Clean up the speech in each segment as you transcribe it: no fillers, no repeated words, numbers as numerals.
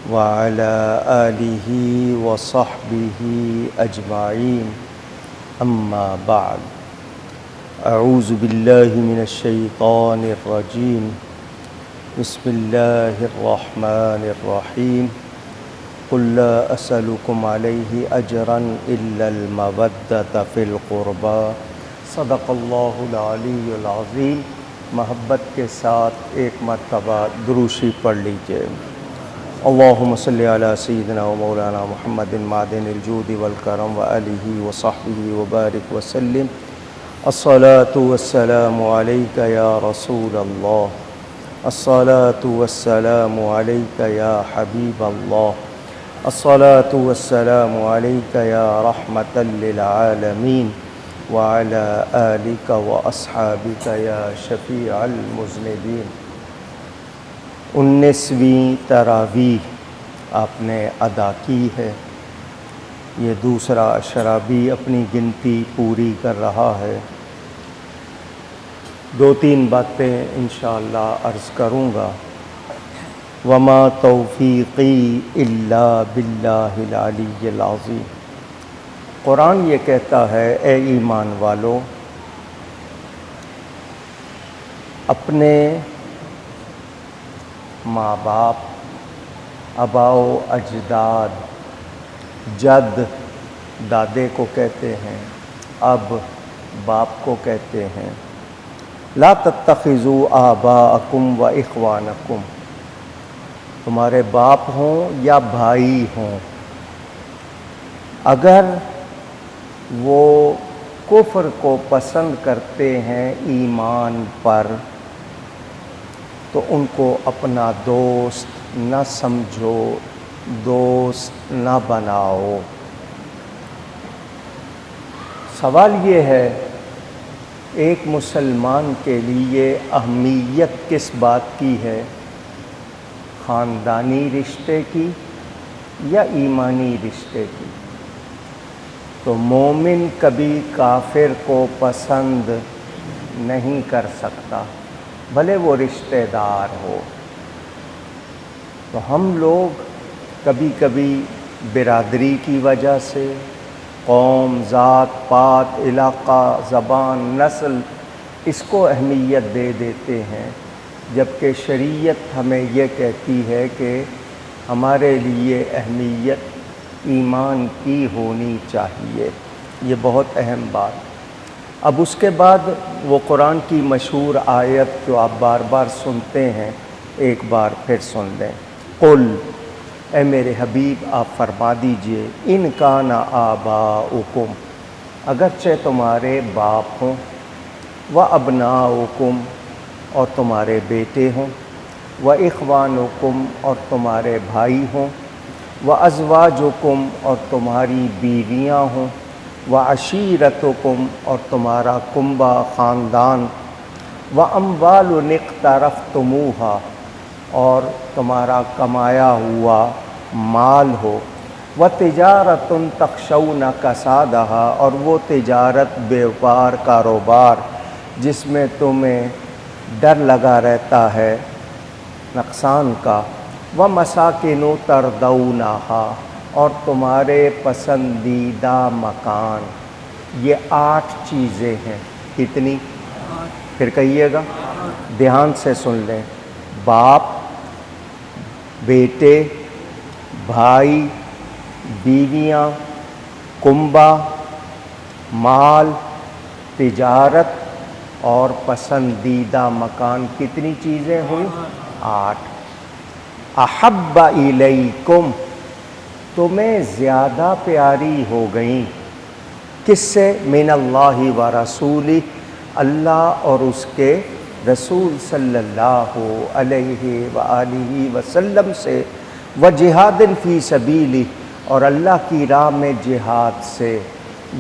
وعلى آله وصحبه أجمعين أما بعد أعوذ بالله من الشيطان الرجيم بسم الله الرحمن الرحيم قل لا أسألكم عليه أجرا إلا المودة في القربى صدق اللہ العلی العظیم۔ محبت کے ساتھ ایک مرتبہ درود شریف پڑھ لیجئے۔ اللہم صلی علی سیدنا و مولانا محمد معدن الجود والکرم وآلہ وصحبہ وبارک وسلم۔ الصلاة والسلام علیک یا رسول اللہ، الصلاة والسلام علیک یا حبیب اللہ، الصلاة والسلام علیک یا رحمة للعالمین، وعلى آلك وأصحابك یا شفیع المذنبین۔ 19ویں تراویح آپ نے ادا کی ہے، یہ دوسرا عشرہ بھی اپنی گنتی پوری کر رہا ہے۔ 2-3 باتیں انشاءاللہ عرض کروں گا۔ وما توفیقی الا باللہ العلی العظیم۔ قرآن یہ کہتا ہے اے ایمان والو، اپنے ماں باپ، آباء و اجداد، جد دادے کو کہتے ہیں، اب باپ کو کہتے ہیں، لا تتخذوا آباءکم و اخوانکم، تمہارے باپ ہوں یا بھائی ہوں، اگر وہ کفر کو پسند کرتے ہیں ایمان پر تو ان کو اپنا دوست نہ سمجھو، دوست نہ بناؤ۔ سوال یہ ہے، ایک مسلمان کے لیے اہمیت کس بات کی ہے؟ خاندانی رشتے کی یا ایمانی رشتے کی؟ تو مومن کبھی کافر کو پسند نہیں کر سکتا، بھلے وہ رشتہ دار ہو۔ تو ہم لوگ کبھی کبھی برادری کی وجہ سے، قوم، ذات پات، علاقہ، زبان، نسل، اس کو اہمیت دے دیتے ہیں، جبکہ شریعت ہمیں یہ کہتی ہے کہ ہمارے لیے اہمیت ایمان کی ہونی چاہیے۔ یہ بہت اہم بات۔ اب اس کے بعد وہ قرآن کی مشہور آیت جو آپ بار بار سنتے ہیں، ایک بار پھر سن لیں۔ قل، اے میرے حبیب آپ فرما دیجئے، ان کان آباؤکم، اگرچہ تمہارے باپ ہوں، و ابناؤکم، اور تمہارے بیٹے ہوں، و اخوانکم، اور تمہارے بھائی ہوں، وَأَزْوَاجُكُمْ، اور تمہاری بیویاں ہوں، وَعَشِيرَتُكُمْ، اور تمہارا کنبہ خاندان، وَأَمْوَالٌ اقْتَرَفْتُمُوهَا، اور تمہارا کمایا ہوا مال ہو، وَتِجَارَةٌ تَخْشَوْنَ كَسَادَهَا، اور وہ تجارت، بیوپار، کاروبار جس میں تمہیں ڈر لگا رہتا ہے نقصان کا، وَمَسَاكِنُ تَرْضَوْنَهَا، اور تمہارے پسندیدہ مکان۔ یہ 8 چیزیں ہیں۔ کتنی؟ پھر کہیے گا، دھیان سے سن لیں۔ باپ، بیٹے، بھائی، بیویاں، کنبہ، مال، تجارت اور پسندیدہ مکان۔ کتنی چیزیں ہوئی؟ 8۔ احب الیکم، تمہیں زیادہ پیاری ہو گئیں، کس سے؟ من اللہ و رسولہ، اللہ اور اس کے رسول صلی اللہ علیہ وآلہ وسلم سے، وجہاد فی سبیلہ، اور اللہ کی راہ میں جہاد سے۔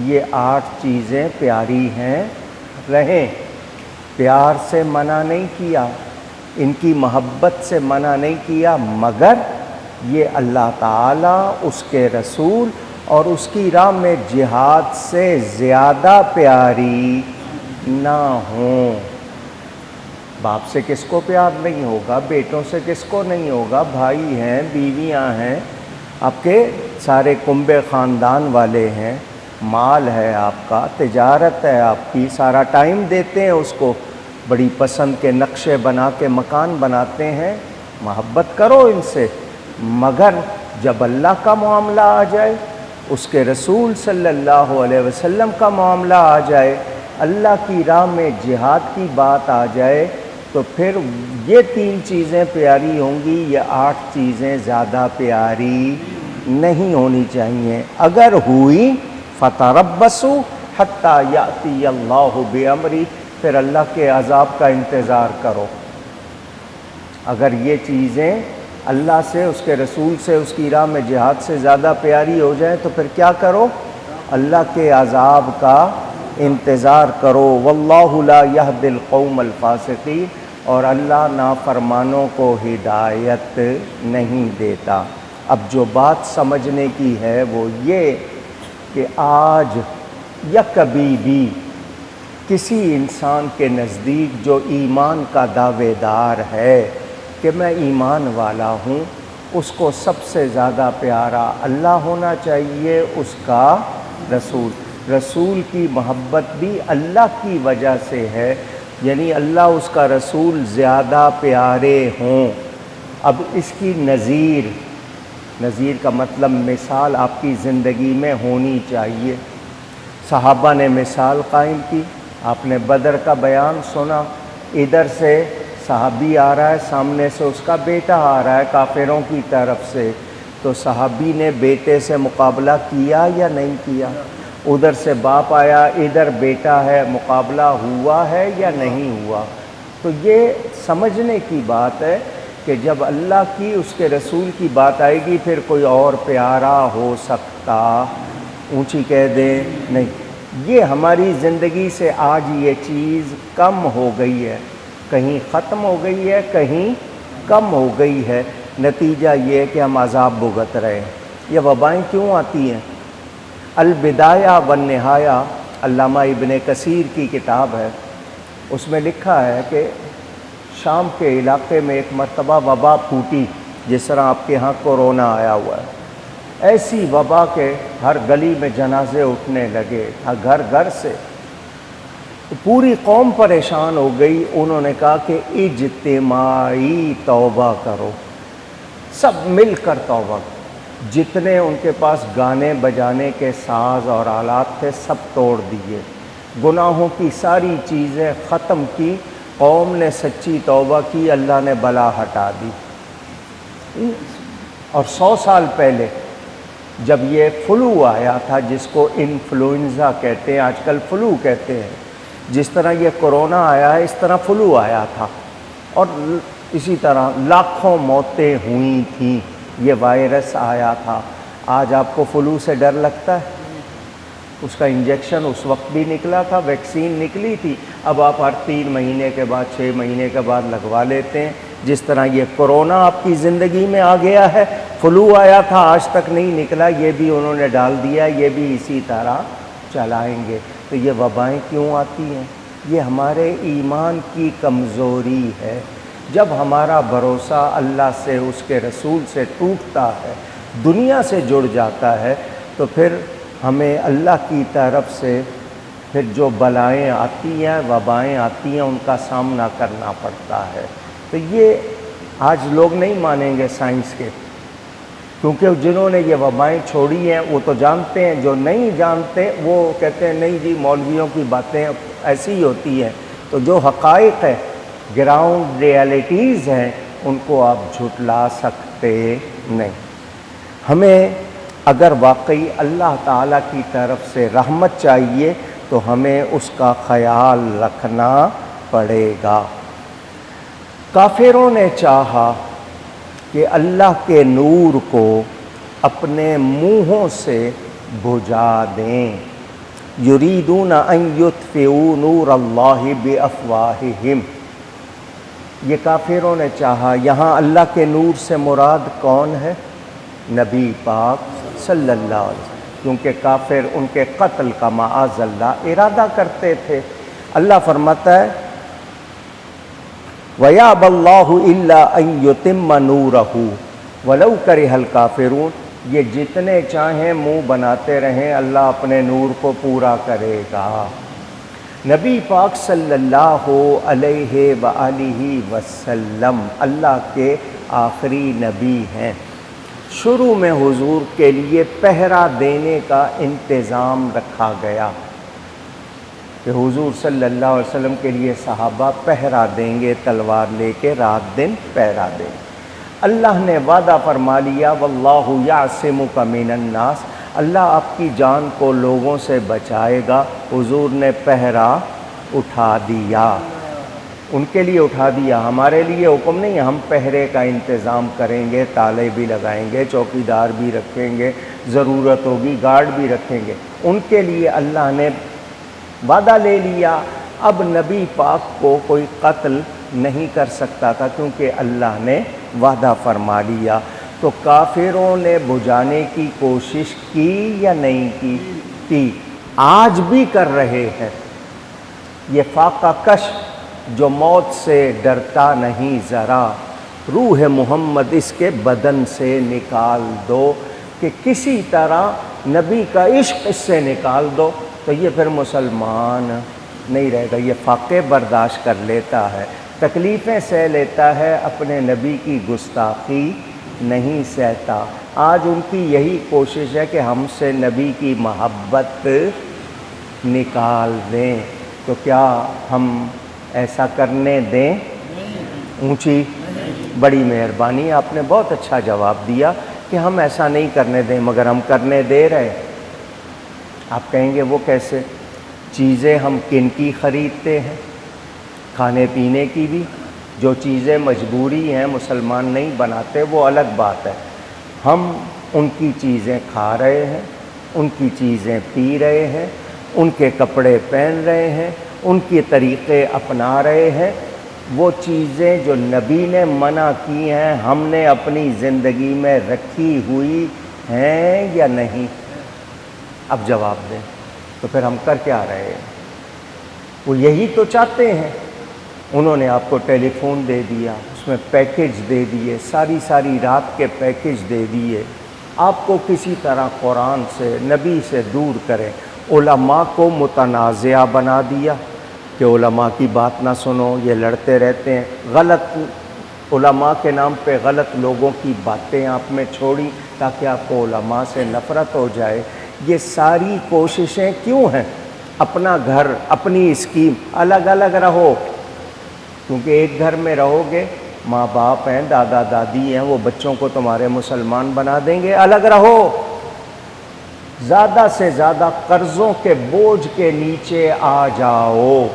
یہ 8 چیزیں پیاری ہیں، رہیں۔ پیار سے منع نہیں کیا، ان کی محبت سے منع نہیں کیا، مگر یہ اللہ تعالیٰ، اس کے رسول اور اس کی راہ میں جہاد سے زیادہ پیاری نہ ہوں۔ باپ سے کس کو پیار نہیں ہوگا، بیٹوں سے کس کو نہیں ہوگا، بھائی ہیں، بیویاں ہیں، آپ کے سارے کنبے خاندان والے ہیں، مال ہے آپ کا، تجارت ہے آپ کی، سارا ٹائم دیتے ہیں اس کو، بڑی پسند کے نقشے بنا کے مکان بناتے ہیں، محبت کرو ان سے، مگر جب اللہ کا معاملہ آ جائے، اس کے رسول صلی اللہ علیہ وسلم کا معاملہ آ جائے، اللہ کی راہ میں جہاد کی بات آ جائے، تو پھر یہ 3 چیزیں پیاری ہوں گی، یہ 8 چیزیں زیادہ پیاری نہیں ہونی چاہیے۔ اگر ہوئی فَتَرَبَّصُوا حَتَّى يَأْتِيَ اللَّهُ بِأَمْرِهِ، پھر اللہ کے عذاب کا انتظار کرو۔ اگر یہ چیزیں اللہ سے، اس کے رسول سے، اس کی راہ میں جہاد سے زیادہ پیاری ہو جائیں تو پھر کیا کرو؟ اللہ کے عذاب کا انتظار کرو۔ وَاللَّهُ لَا يَهْدِي الْقَوْمَ الْفَاسِقِينَ، اور اللہ نافرمانوں کو ہدایت نہیں دیتا۔ اب جو بات سمجھنے کی ہے وہ یہ کہ آج یا کبھی بھی کسی انسان کے نزدیک جو ایمان کا دعوے دار ہے کہ میں ایمان والا ہوں، اس کو سب سے زیادہ پیارا اللہ ہونا چاہیے، اس کا رسول۔ رسول کی محبت بھی اللہ کی وجہ سے ہے، یعنی اللہ اس کا رسول زیادہ پیارے ہوں۔ اب اس کی نظیر کا مطلب مثال آپ کی زندگی میں ہونی چاہیے۔ صحابہ نے مثال قائم کی، آپ نے بدر کا بیان سنا، ادھر سے صحابی آ رہا ہے، سامنے سے اس کا بیٹا آ رہا ہے کافروں کی طرف سے، تو صحابی نے بیٹے سے مقابلہ کیا یا نہیں کیا؟ ادھر سے باپ آیا، ادھر بیٹا ہے، مقابلہ ہوا ہے یا نہیں ہوا؟ تو یہ سمجھنے کی بات ہے کہ جب اللہ کی، اس کے رسول کی بات آئے گی، پھر کوئی اور پیارا ہو سکتا؟ اونچی کہہ دیں نہیں۔ یہ ہماری زندگی سے آج یہ چیز کم ہو گئی ہے، کہیں ختم ہو گئی ہے، کہیں کم ہو گئی ہے۔ نتیجہ یہ ہے کہ ہم عذاب بھگت رہے ہیں۔ یہ وبائیں کیوں آتی ہیں؟ البدایہ والنہایہ علامہ ابن کثیر کی کتاب ہے، اس میں لکھا ہے کہ شام کے علاقے میں ایک مرتبہ وبا پھوٹی، جس طرح آپ کے ہاں کورونا آیا ہوا ہے، ایسی وبا کے ہر گلی میں جنازے اٹھنے لگے، گھر گھر سے، پوری قوم پریشان ہو گئی۔ انہوں نے کہا کہ اجتماعی توبہ کرو، سب مل کر توبہ کرو۔ جتنے ان کے پاس گانے بجانے کے ساز اور آلات تھے سب توڑ دیے، گناہوں کی ساری چیزیں ختم کی، قوم نے سچی توبہ کی، اللہ نے بلا ہٹا دی۔ اور 100 سال پہلے جب یہ فلو آیا تھا، جس کو انفلوئنزا کہتے ہیں، آج کل فلو کہتے ہیں، جس طرح یہ کورونا آیا ہے اس طرح فلو آیا تھا، اور اسی طرح لاکھوں موتیں ہوئی تھیں، یہ وائرس آیا تھا۔ آج آپ کو فلو سے ڈر لگتا ہے؟ اس کا انجیکشن اس وقت بھی نکلا تھا، ویکسین نکلی تھی، اب آپ ہر 3 مہینے کے بعد 6 مہینے کے بعد لگوا لیتے ہیں۔ جس طرح یہ کورونا آپ کی زندگی میں آ گیا ہے، فلو آیا تھا آج تک نہیں نکلا، یہ بھی انہوں نے ڈال دیا، یہ بھی اسی طرح چلائیں گے۔ تو یہ وبائیں کیوں آتی ہیں؟ یہ ہمارے ایمان کی کمزوری ہے۔ جب ہمارا بھروسہ اللہ سے، اس کے رسول سے ٹوٹتا ہے، دنیا سے جڑ جاتا ہے، تو پھر ہمیں اللہ کی طرف سے پھر جو بلائیں آتی ہیں، وبائیں آتی ہیں، ان کا سامنا کرنا پڑتا ہے۔ تو یہ آج لوگ نہیں مانیں گے سائنس کے، کیونکہ جنہوں نے یہ وبائیں چھوڑی ہیں وہ تو جانتے ہیں، جو نہیں جانتے وہ کہتے ہیں نہیں جی مولویوں کی باتیں ایسی ہی ہوتی ہیں۔ تو جو حقائق ہے، گراؤنڈ ریئلٹیز ہیں، ان کو آپ جھٹلا سکتے نہیں۔ ہمیں اگر واقعی اللہ تعالیٰ کی طرف سے رحمت چاہیے تو ہمیں اس کا خیال رکھنا پڑے گا۔ کافروں نے چاہا کہ اللہ کے نور کو اپنے منہوں سے بجھا دیں، یریدون ان یطفئوا نور اللہ بافواہہم، یہ کافروں نے چاہا۔ یہاں اللہ کے نور سے مراد کون ہے؟ نبی پاک صلی اللہ علیہ وسلم، کیونکہ کافر ان کے قتل کا معاذ اللہ ارادہ کرتے تھے۔ اللہ فرماتا ہے وَيَأْبَى اللَّهُ إِلَّا أَن يُتِمَّ نُورَهُ وَلَوْ كَرِهَ الْكَافِرُونَ، یہ جتنے چاہیں منہ بناتے رہیں، اللہ اپنے نور کو پورا کرے گا۔ نبی پاک صلی اللہ علیہ وآلہ وسلم اللہ کے آخری نبی ہیں۔ شروع میں حضور کے لیے پہرا دینے کا انتظام رکھا گیا کہ حضور صلی اللہ علیہ وسلم کے لیے صحابہ پہرا دیں گے، تلوار لے کے رات دن پہرا دیں گے۔ اللہ نے وعدہ فرما لیا واللہ یعصمک من الناس، اللہ آپ کی جان کو لوگوں سے بچائے گا۔ حضور نے پہرا اٹھا دیا، ان کے لیے اٹھا دیا، ہمارے لیے حکم نہیں ہے۔ ہم پہرے کا انتظام کریں گے، تالے بھی لگائیں گے، چوکیدار بھی رکھیں گے، ضرورت ہوگی گارڈ بھی رکھیں گے۔ ان کے لیے اللہ نے وعدہ لے لیا۔ اب نبی پاک کو کوئی قتل نہیں کر سکتا تھا کیونکہ اللہ نے وعدہ فرما لیا۔ تو کافروں نے بجھانے کی کوشش کی یا نہیں کی؟ آج بھی کر رہے ہیں۔ یہ فاقہ کش جو موت سے ڈرتا نہیں ذرا، روح محمد اس کے بدن سے نکال دو، کہ کسی طرح نبی کا عشق اس سے نکال دو، تو یہ پھر مسلمان نہیں رہے گا۔ یہ فاقے برداشت کر لیتا ہے، تکلیفیں سہ لیتا ہے، اپنے نبی کی گستاخی نہیں سہتا۔ آج ان کی یہی کوشش ہے کہ ہم سے نبی کی محبت نکال دیں، تو کیا ہم ایسا کرنے دیں؟ اونچی بڑی مہربانی، آپ نے بہت اچھا جواب دیا کہ ہم ایسا نہیں کرنے دیں، مگر ہم کرنے دے رہے۔ آپ کہیں گے وہ کیسے؟ چیزیں ہم کن کی خریدتے ہیں؟ کھانے پینے کی بھی۔ جو چیزیں مجبوری ہیں مسلمان نہیں بناتے، وہ الگ بات ہے۔ ہم ان کی چیزیں کھا رہے ہیں، ان کی چیزیں پی رہے ہیں، ان کے کپڑے پہن رہے ہیں، ان کے طریقے اپنا رہے ہیں۔ وہ چیزیں جو نبی نے منع کی ہیں، ہم نے اپنی زندگی میں رکھی ہوئی ہیں یا نہیں؟ اب جواب دیں۔ تو پھر ہم کر کیا رہے ہیں؟ وہ یہی تو چاہتے ہیں۔ انہوں نے آپ کو ٹیلی فون دے دیا، اس میں پیکج دے دیے، ساری رات کے پیکج دے دیے، آپ کو کسی طرح قرآن سے نبی سے دور کریں۔ علماء کو متنازعہ بنا دیا کہ علماء کی بات نہ سنو، یہ لڑتے رہتے ہیں۔ غلط علماء کے نام پہ غلط لوگوں کی باتیں آپ میں چھوڑی تاکہ آپ کو علماء سے نفرت ہو جائے۔ یہ ساری کوششیں کیوں ہیں؟ اپنا گھر، اپنی اسکیم، الگ الگ رہو، کیونکہ ایک گھر میں رہو گے، ماں باپ ہیں، دادا دادی ہیں، وہ بچوں کو تمہارے مسلمان بنا دیں گے۔ الگ رہو، زیادہ سے زیادہ قرضوں کے بوجھ کے نیچے آ جاؤ۔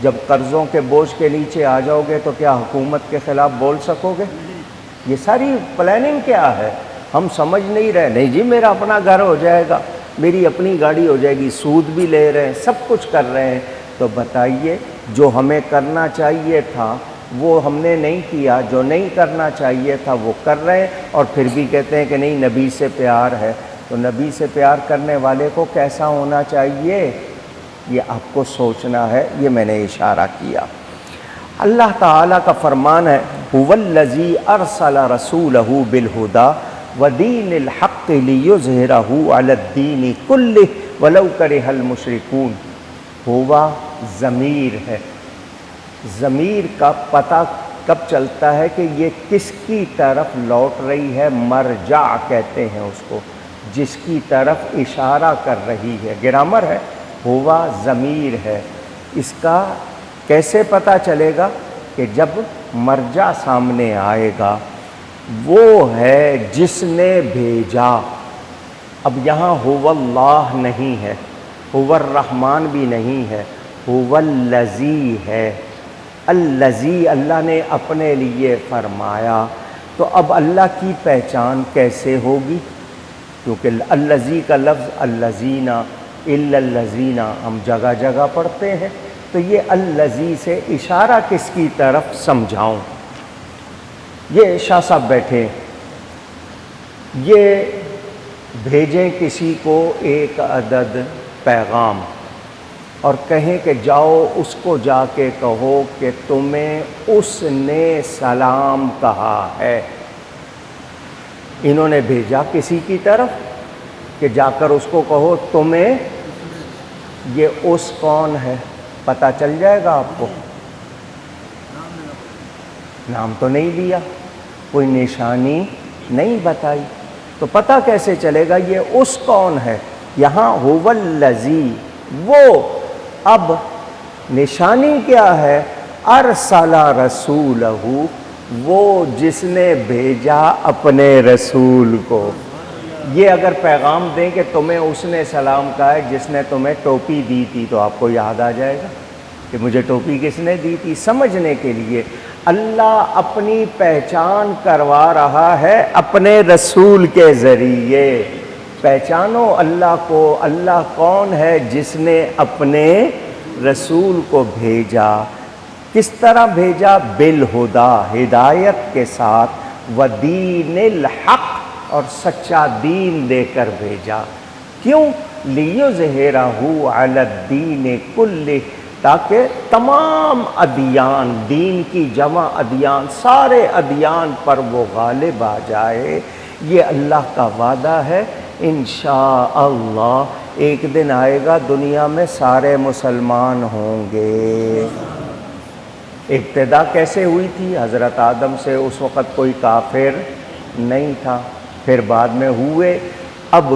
جب قرضوں کے بوجھ کے نیچے آ جاؤ گے تو کیا حکومت کے خلاف بول سکو گے؟ یہ ساری پلاننگ کیا ہے؟ ہم سمجھ نہیں رہے۔ نہیں جی میرا اپنا گھر ہو جائے گا، میری اپنی گاڑی ہو جائے گی، سود بھی لے رہے ہیں، سب کچھ کر رہے ہیں۔ تو بتائیے، جو ہمیں کرنا چاہیے تھا وہ ہم نے نہیں کیا، جو نہیں کرنا چاہیے تھا وہ کر رہے ہیں، اور پھر بھی کہتے ہیں کہ نہیں نبی سے پیار ہے۔ تو نبی سے پیار کرنے والے کو کیسا ہونا چاہیے؟ یہ آپ کو سوچنا ہے۔ یہ میں نے اشارہ کیا۔ اللہ تعالیٰ کا فرمان ہے هو الذی ارسل رسولہ بالہدی ودین الحق لیظہرہ علی الدین کلہ ولو کرہ المشرکون۔ ہوا ضمیر ہے۔ ضمیر کا پتہ کب چلتا ہے کہ یہ کس کی طرف لوٹ رہی ہے؟ مرجع کہتے ہیں اس کو، جس کی طرف اشارہ کر رہی ہے۔ گرامر ہے، ہوا ضمیر ہے۔ اس کا کیسے پتہ چلے گا؟ کہ جب مرجع سامنے آئے گا، وہ ہے جس نے بھیجا۔ اب یہاں هو اللہ نہیں ہے، هو الرحمن بھی نہیں ہے، هو الذی ہے۔ الذی اللہ نے اپنے لیے فرمایا، تو اب اللہ کی پہچان کیسے ہوگی؟ کیونکہ الذی کا لفظ الذین الا الذین ہم جگہ جگہ پڑھتے ہیں، تو یہ الذی سے اشارہ کس کی طرف سمجھاؤں؟ یہ شاہ صاحب بیٹھے، یہ بھیجیں کسی کو ایک عدد پیغام، اور کہیں کہ جاؤ اس کو جا کے کہو کہ تمہیں اس نے سلام کہا ہے۔ انہوں نے بھیجا کسی کی طرف کہ جا کر اس کو کہو تمہیں، یہ اس کون ہے؟ پتہ چل جائے گا آپ کو؟ نام تو نہیں لیا، کوئی نشانی نہیں بتائی، تو پتہ کیسے چلے گا یہ اس کون ہے؟ یہاں هو الذی، وہ، اب نشانی کیا ہے؟ ارسل رسولہ، وہ جس نے بھیجا اپنے رسول کو۔ یہ اگر پیغام دیں کہ تمہیں اس نے سلام کہا ہے جس نے تمہیں ٹوپی دی تھی، تو آپ کو یاد آ جائے گا کہ مجھے ٹوپی کس نے دی تھی۔ سمجھنے کے لیے اللہ اپنی پہچان کروا رہا ہے اپنے رسول کے ذریعے۔ پہچانو اللہ کو، اللہ کون ہے؟ جس نے اپنے رسول کو بھیجا۔ کس طرح بھیجا؟ بالہدا، ہدایت کے ساتھ، ودین الحق، اور سچا دین دے کر بھیجا۔ کیوں؟ لیظہرہ علی الدین کلہ، تاکہ تمام ادیان، دین کی جمع ادیان، سارے ادیان پر وہ غالب آ جائے۔ یہ اللہ کا وعدہ ہے، انشاءاللہ ایک دن آئے گا دنیا میں سارے مسلمان ہوں گے۔ ابتدا کیسے ہوئی تھی؟ حضرت آدم سے اس وقت کوئی کافر نہیں تھا، پھر بعد میں ہوئے، اب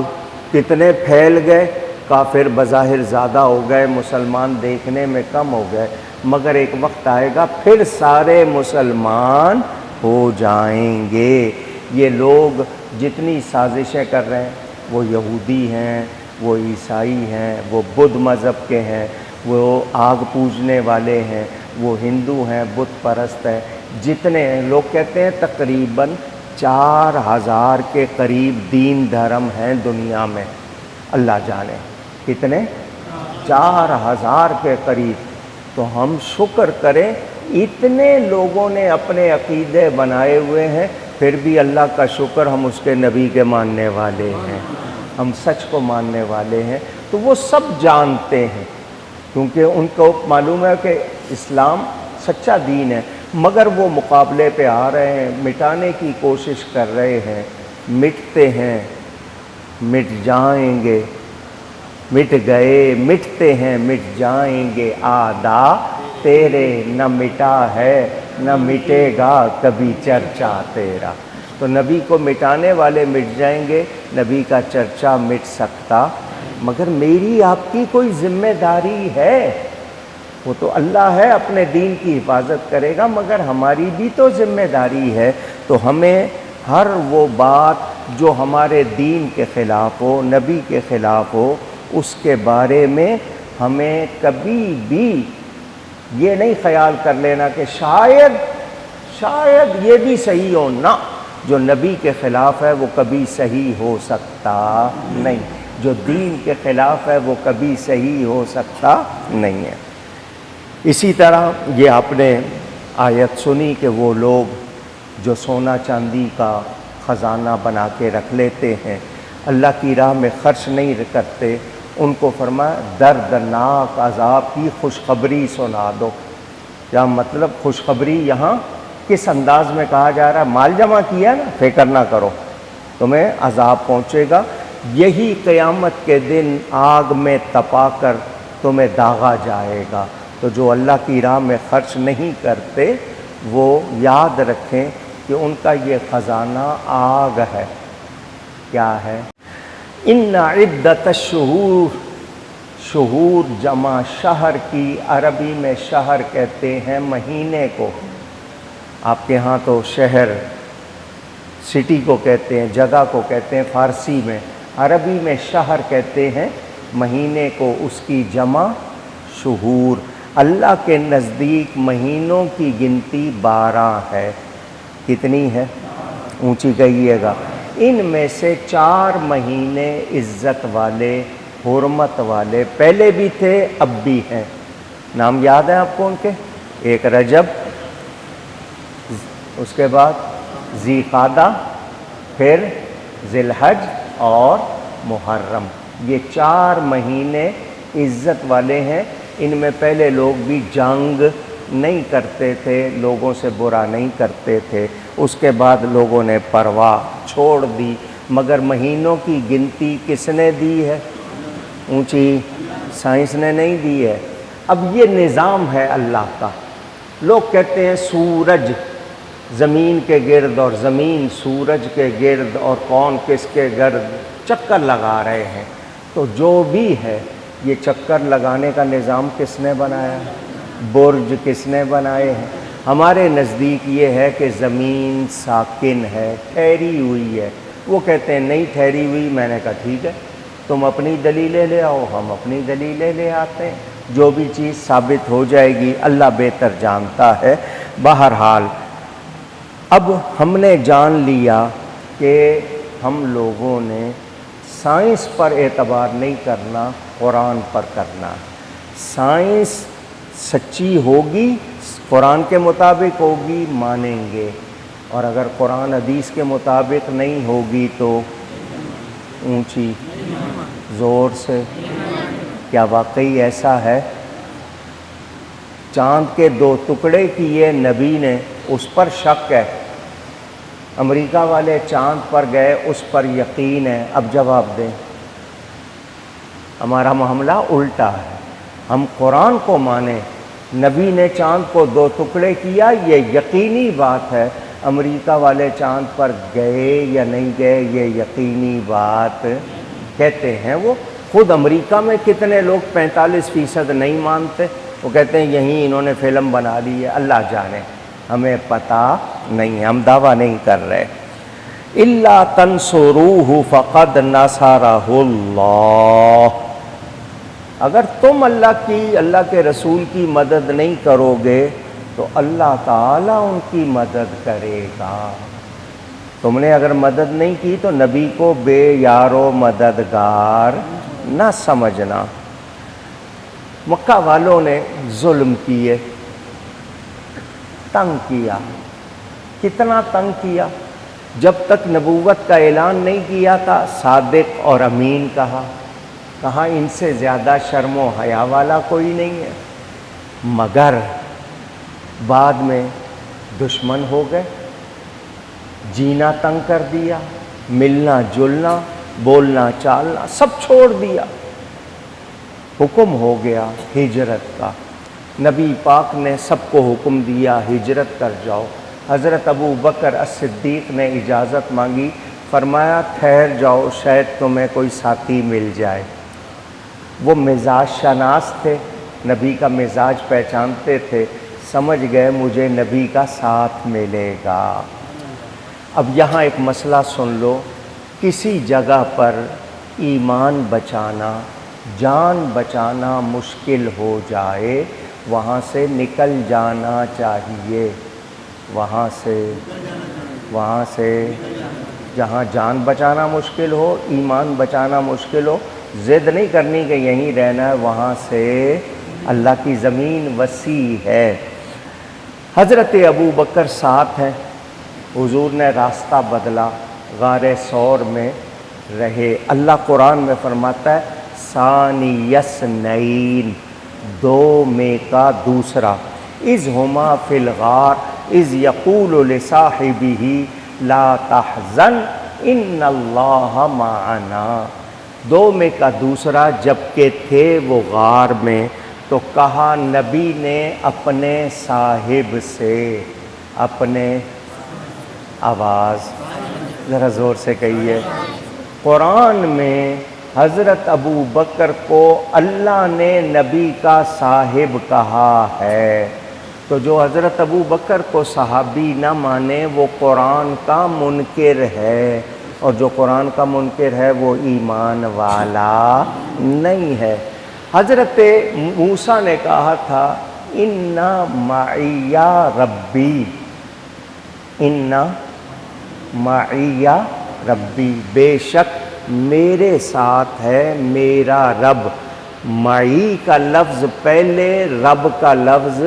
کتنے پھیل گئے، کافر بظاہر زیادہ ہو گئے، مسلمان دیکھنے میں کم ہو گئے، مگر ایک وقت آئے گا پھر سارے مسلمان ہو جائیں گے۔ یہ لوگ جتنی سازشیں کر رہے ہیں، وہ یہودی ہیں، وہ عیسائی ہیں، وہ بدھ مذہب کے ہیں، وہ آگ پوجنے والے ہیں، وہ ہندو ہیں، بت پرست ہیں، جتنے ہیں، لوگ کہتے ہیں تقریباً 4000 کے قریب دین دھرم ہیں دنیا میں، اللہ جانے کتنے، 4000 کے قریب۔ تو ہم شکر کریں اتنے لوگوں نے اپنے عقیدے بنائے ہوئے ہیں، پھر بھی اللہ کا شکر ہم اس کے نبی کے ماننے والے ہیں، ہم سچ کو ماننے والے ہیں۔ تو وہ سب جانتے ہیں، کیونکہ ان کو معلوم ہے کہ اسلام سچا دین ہے، مگر وہ مقابلے پہ آ رہے ہیں، مٹانے کی کوشش کر رہے ہیں، مٹتے ہیں، مٹ جائیں گے، مٹ گئے، مٹتے ہیں، مٹ جائیں گے، آدھا تیرے، نہ مٹا ہے نہ مٹے گا کبھی چرچا تیرا۔ تو نبی کو مٹانے والے مٹ جائیں گے، نبی کا چرچا مٹ سکتا، مگر میری آپ کی کوئی ذمہ داری ہے؟ وہ تو اللہ ہے، اپنے دین کی حفاظت کرے گا، مگر ہماری بھی تو ذمہ داری ہے۔ تو ہمیں ہر وہ بات جو ہمارے دین کے خلاف ہو، نبی کے خلاف ہو، اس کے بارے میں ہمیں کبھی بھی یہ نہیں خیال کر لینا کہ شاید یہ بھی صحیح ہو، نہ، جو نبی کے خلاف ہے وہ کبھی صحیح ہو سکتا نہیں، جو دین کے خلاف ہے وہ کبھی صحیح ہو سکتا نہیں ہے۔ اسی طرح یہ آپ نے آیت سنی کہ وہ لوگ جو سونا چاندی کا خزانہ بنا کے رکھ لیتے ہیں، اللہ کی راہ میں خرچ نہیں کرتے، ان کو فرمایا دردناک عذاب کی خوشخبری سنا دو۔ کیا مطلب خوشخبری یہاں کس انداز میں کہا جا رہا ہے؟ مال جمع کیا نا، فکر نہ کرو، تمہیں عذاب پہنچے گا، یہی قیامت کے دن آگ میں تپا کر تمہیں داغا جائے گا۔ تو جو اللہ کی راہ میں خرچ نہیں کرتے وہ یاد رکھیں کہ ان کا یہ خزانہ آگ ہے۔ کیا ہے؟ ان عدت الشہور، شہور جمع شہر کی، عربی میں شہر کہتے ہیں مہینے کو، آپ کے ہاں تو شہر سٹی کو کہتے ہیں، جگہ کو کہتے ہیں فارسی میں، عربی میں شہر کہتے ہیں مہینے کو، اس کی جمع شہور۔ اللہ کے نزدیک مہینوں کی گنتی 12 ہے۔ کتنی ہے؟ اونچی کہیے گا۔ ان میں سے 4 مہینے عزت والے، حرمت والے، پہلے بھی تھے اب بھی ہیں۔ نام یاد ہیں آپ کو ان کے؟ ایک رجب، اس کے بعد ذی قعدہ، پھر ذی الحج اور محرم۔ یہ 4 مہینے عزت والے ہیں، ان میں پہلے لوگ بھی جنگ نہیں کرتے تھے، لوگوں سے برا نہیں کرتے تھے، اس کے بعد لوگوں نے پرواہ چھوڑ دی، مگر مہینوں کی گنتی کس نے دی ہے؟ اونچی سائنس نے نہیں دی ہے۔ اب یہ نظام ہے اللہ کا۔ لوگ کہتے ہیں سورج زمین کے گرد اور زمین سورج کے گرد اور کون کس کے گرد چکر لگا رہے ہیں، تو جو بھی ہے یہ چکر لگانے کا نظام کس نے بنایا؟ برج کس نے بنائے ہیں؟ ہمارے نزدیک یہ ہے کہ زمین ساکن ہے، ٹھہری ہوئی ہے۔ وہ کہتے ہیں نہیں ٹھہری ہوئی۔ میں نے کہا ٹھیک ہے، تم اپنی دلیلیں لے آؤ، ہم اپنی دلیلیں لے آتے ہیں، جو بھی چیز ثابت ہو جائے گی اللہ بہتر جانتا ہے۔ بہرحال اب ہم نے جان لیا کہ ہم لوگوں نے سائنس پر اعتبار نہیں کرنا، قرآن پر کرنا۔ سائنس سچی ہوگی، قرآن کے مطابق ہوگی، مانیں گے، اور اگر قرآن حدیث کے مطابق نہیں ہوگی تو اونچی زور سے۔ کیا واقعی ایسا ہے؟ چاند کے 2 ٹکڑے کیے نبی نے، اس پر شک ہے۔ امریکہ والے چاند پر گئے، اس پر یقین ہے۔ اب جواب دیں۔ ہمارا معاملہ الٹا ہے، ہم قرآن کو مانیں، نبی نے چاند کو 2 ٹکڑے کیا، یہ یقینی بات ہے۔ امریکہ والے چاند پر گئے یا نہیں گئے یہ یقینی بات کہتے ہیں۔ وہ خود امریکہ میں کتنے لوگ 45% نہیں مانتے، وہ کہتے ہیں یہیں انہوں نے فلم بنا لی ہے، اللہ جانے، ہمیں پتہ نہیں ہے، ہم دعویٰ نہیں کر رہے۔ الا تنصروہ فقد نصرہ اللہ، اگر تم اللہ کے رسول کی مدد نہیں کرو گے تو اللہ تعالیٰ ان کی مدد کرے گا۔ تم نے اگر مدد نہیں کی تو نبی کو بے یار و مددگار نہ سمجھنا۔ مکہ والوں نے ظلم کیے، تنگ کیا۔ کتنا تنگ کیا؟ جب تک نبوت کا اعلان نہیں کیا تھا صادق اور امین کہا ان سے زیادہ شرم و حیا والا کوئی نہیں ہے، مگر بعد میں دشمن ہو گئے، جینا تنگ کر دیا، ملنا جلنا، بولنا چالنا سب چھوڑ دیا، حکم ہو گیا ہجرت کا۔ نبی پاک نے سب کو حکم دیا ہجرت کر جاؤ۔ حضرت ابو بکر الصدیق نے اجازت مانگی، فرمایا ٹھہر جاؤ، شاید تمہیں کوئی ساتھی مل جائے۔ وہ مزاج شناس تھے، نبی کا مزاج پہچانتے تھے، سمجھ گئے مجھے نبی کا ساتھ ملے گا۔ اب یہاں ایک مسئلہ سن لو، کسی جگہ پر ایمان بچانا، جان بچانا مشکل ہو جائے، وہاں سے نکل جانا چاہیے، وہاں سے جہاں جان بچانا مشکل ہو، ایمان بچانا مشکل ہو، ضد نہیں کرنی کہ یہیں رہنا ہے، وہاں سے اللہ کی زمین وسیع ہے۔ حضرت ابو بکر ساتھ ہیں، حضور نے راستہ بدلا، غار ثور میں رہے۔ اللہ قرآن میں فرماتا ہے ثانی اثنین، 2 میں کا دوسرا، اذ ہما فی الغار اذ یقول لصاحبہ لا تحزن ان اللہ معنا، 2 میں کا دوسرا جبکہ تھے وہ غار میں، تو کہا نبی نے اپنے صاحب سے، اپنے آواز ذرا زور سے کہیے، قرآن میں حضرت ابو بکر کو اللہ نے نبی کا صاحب کہا ہے، تو جو حضرت ابو بکر کو صحابی نہ مانے وہ قرآن کا منکر ہے، اور جو قرآن کا منکر ہے وہ ایمان والا نہیں ہے۔ حضرت موسیٰ نے کہا تھا اِنَّ مَعِیَ رَبِّی، اِنَّ مَعِیَ رَبِّی، بے شک میرے ساتھ ہے میرا رب۔ معی کا لفظ پہلے، رب کا لفظ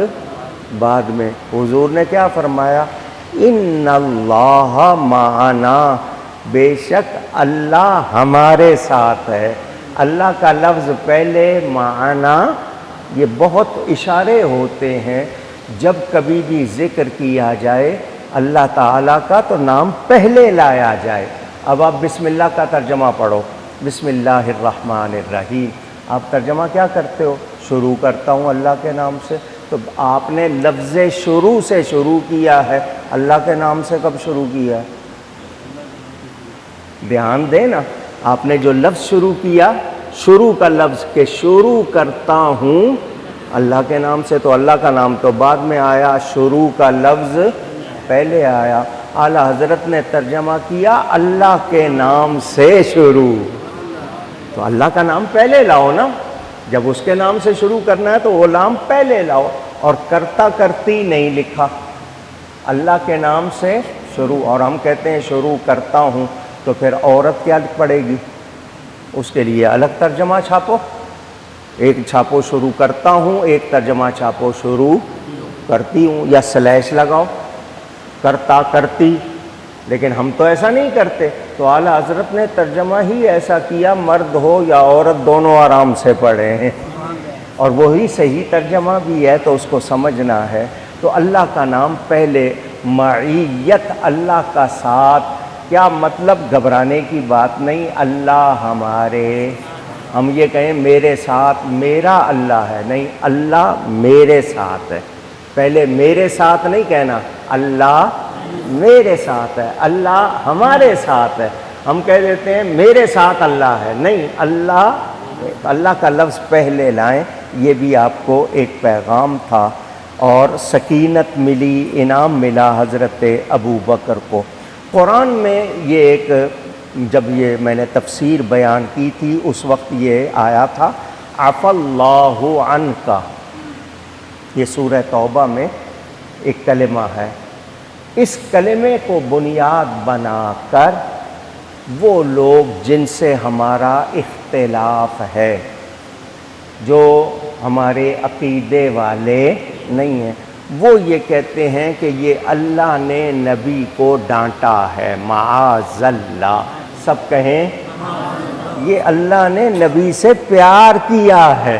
بعد میں۔ حضور نے کیا فرمایا؟ ان اللہ معنا، بے شک اللہ ہمارے ساتھ ہے۔ اللہ کا لفظ پہلے معنی، یہ بہت اشارے ہوتے ہیں، جب کبھی بھی ذکر کیا جائے اللہ تعالیٰ کا تو نام پہلے لایا جائے۔ اب آپ بسم اللہ کا ترجمہ پڑھو، بسم اللہ الرحمن الرحیم، آپ ترجمہ کیا کرتے ہو؟ شروع کرتا ہوں اللہ کے نام سے، تو آپ نے لفظ شروع سے شروع کیا ہے، اللہ کے نام سے کب شروع کیا ہے؟ دھیان دیں نا، آپ نے جو لفظ شروع کیا، شروع کا لفظ کہ شروع کرتا ہوں اللہ کے نام سے، تو اللہ کا نام تو بعد میں آیا، شروع کا لفظ پہلے آیا۔ اعلیٰ حضرت نے ترجمہ کیا اللہ کے نام سے شروع، تو اللہ کا نام پہلے لاؤ نا، جب اس کے نام سے شروع کرنا ہے تو وہ نام پہلے لاؤ، اور کرتا کرتی نہیں لکھا، اللہ کے نام سے شروع۔ اور ہم کہتے ہیں شروع کرتا ہوں، تو پھر عورت کیا پڑے گی؟ اس کے لیے الگ ترجمہ چھاپو، ایک چھاپو شروع کرتا ہوں، ایک ترجمہ چھاپو شروع کرتی ہوں، یا سلیش لگاؤ کرتا کرتی، لیکن ہم تو ایسا نہیں کرتے، تو اعلیٰ حضرت نے ترجمہ ہی ایسا کیا، مرد ہو یا عورت دونوں آرام سے پڑھے ہیں، اور وہی صحیح ترجمہ بھی ہے، تو اس کو سمجھنا ہے۔ تو اللہ کا نام پہلے، معیت اللہ کا ساتھ، کیا مطلب؟ گھبرانے کی بات نہیں، اللہ ہمارے، ہم یہ کہیں میرے ساتھ، میرا اللہ ہے، نہیں، اللہ میرے ساتھ ہے، پہلے میرے ساتھ نہیں کہنا، اللہ میرے ساتھ ہے، اللہ ہمارے ساتھ ہے۔ ہم کہہ دیتے ہیں میرے ساتھ اللہ ہے، نہیں، اللہ کا لفظ پہلے لائیں، یہ بھی آپ کو ایک پیغام تھا، اور سکینت ملی، انعام ملا حضرت ابو بکر کو۔ قرآن میں یہ ایک، جب یہ میں نے تفسیر بیان کی تھی اس وقت یہ آیا تھا، عفا اللہ عنک، یہ سورہ توبہ میں ایک کلمہ ہے، اس کلمے کو بنیاد بنا کر وہ لوگ جن سے ہمارا اختلاف ہے، جو ہمارے عقیدے والے نہیں ہیں، وہ یہ کہتے ہیں کہ یہ اللہ نے نبی کو ڈانٹا ہے، معاذ اللہ، سب کہیں یہ اللہ نے نبی سے پیار کیا ہے،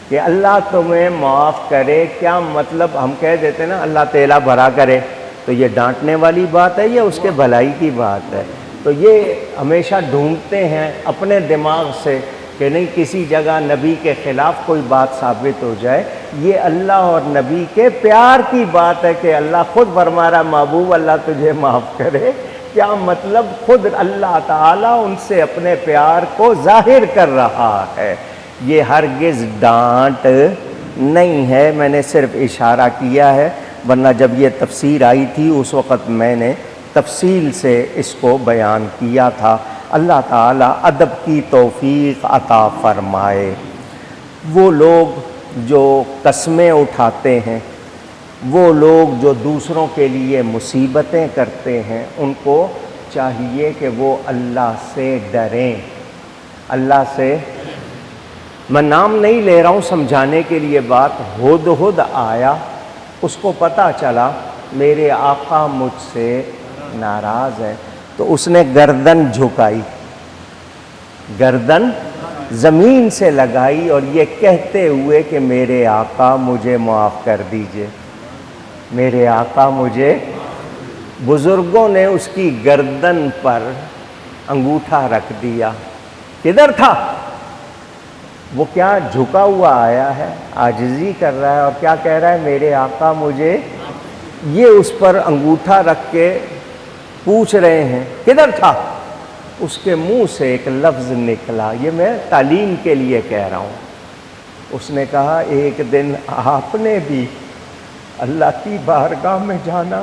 کہ اللہ تمہیں معاف کرے۔ کیا مطلب؟ ہم کہہ دیتے نا اللہ تیلا بھرا کرے، تو یہ ڈانٹنے والی بات ہے یا اس کے بھلائی کی بات ہے؟ تو یہ ہمیشہ ڈھونڈتے ہیں اپنے دماغ سے کہ نہیں کسی جگہ نبی کے خلاف کوئی بات ثابت ہو جائے، یہ اللہ اور نبی کے پیار کی بات ہے، کہ اللہ خود فرما رہا محبوب اللہ تجھے معاف کرے۔ کیا مطلب؟ خود اللہ تعالیٰ ان سے اپنے پیار کو ظاہر کر رہا ہے، یہ ہرگز ڈانٹ نہیں ہے، میں نے صرف اشارہ کیا ہے، ورنہ جب یہ تفسیر آئی تھی اس وقت میں نے تفصیل سے اس کو بیان کیا تھا۔ اللہ تعالیٰ ادب کی توفیق عطا فرمائے۔ وہ لوگ جو قسمیں اٹھاتے ہیں، وہ لوگ جو دوسروں کے لیے مصیبتیں کرتے ہیں، ان کو چاہیے کہ وہ اللہ سے ڈریں، اللہ سے۔ میں نام نہیں لے رہا ہوں سمجھانے کے لیے بات، ہدہد آیا، اس کو پتہ چلا میرے آقا مجھ سے ناراض ہے، تو اس نے گردن جھکائی، گردن زمین سے لگائی، اور یہ کہتے ہوئے کہ میرے آقا مجھے معاف کر دیجئے، میرے آقا مجھے۔ بزرگوں نے اس کی گردن پر انگوٹھا رکھ دیا، کدھر تھا وہ؟ کیا جھکا ہوا آیا ہے، عاجزی کر رہا ہے، اور کیا کہہ رہا ہے؟ میرے آقا مجھے۔ یہ اس پر انگوٹھا رکھ کے پوچھ رہے ہیں کدھر تھا؟ اس کے منہ سے ایک لفظ نکلا، یہ میں تعلیم کے لیے کہہ رہا ہوں، اس نے کہا ایک دن آپ نے بھی اللہ کی بارگاہ میں جانا،